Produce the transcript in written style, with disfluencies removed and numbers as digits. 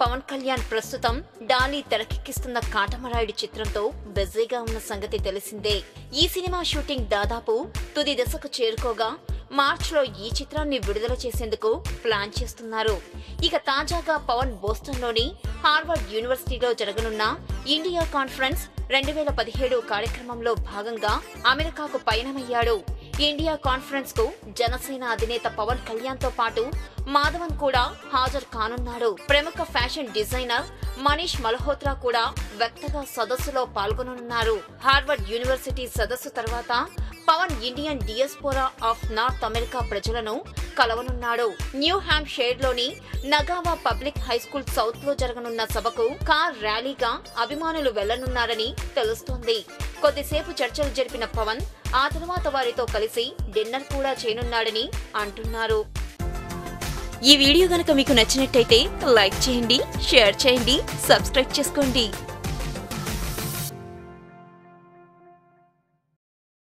పవన్ కళ్యాణ్ ప్రస్తుతం డాలీ తెరకెక్కిస్తున్న కాటమరాయుడు చిత్రంతో బిజీగా ఉన్న సంగతి తెలిసిందే. ఈ సినిమా షూటింగ్ దాదాపు తుది దశకు చేరుకోగా మార్చిలో ఈ చిత్రాన్ని విడుదల చేసేందుకు ప్లాన్ చేస్తున్నారు. ఇక తాజాగా పవన్ బోస్టన్లోని హార్వర్డ్ యూనివర్సిటీలో జరగనున్న ఇండియా కాన్ఫరెన్స్ 2017 కార్యక్రమంలో భాగంగా అమెరికాకు పయనమయ్యాడు. ఇండియా కాన్ఫరెన్స్ కు జనసేన అధినేత పవన్ కళ్యాణ్ తో పాటు మాధవన్ కూడా హాజరు కానున్నాడు. ప్రముఖ ఫ్యాషన్ డిజైనర్ మనీష్ మల్హోత్రా కూడా వ్యక్తిగత సదస్సులో పాల్గొననున్నారు. హార్వర్డ్ యూనివర్సిటీ సదస్సు తర్వాత Pawan Indian diaspora of North America ప్రజలను కలవనున్నాడు. న్యూ హ్యాంప్షైర్ లోని నగావా పబ్లిక్ హైస్కూల్ సౌత్ లో జరగనున్న సభకు కార్ ర్యాలీగా అభిమానులు వెళ్లనున్నారని తెలుస్తోంది. కొద్దిసేపు చర్చలు జరిపిన పవన్ ఆ తర్వాత వారితో కలిసి డిన్నర్ కూడా చేయనున్నాడని అంటున్నారు. ఈ వీడియో గనుక మీకు నచ్చినట్టయితే లైక్ చేయండి, షేర్ చేయండి, సబ్స్క్రైబ్ చేసుకోండి.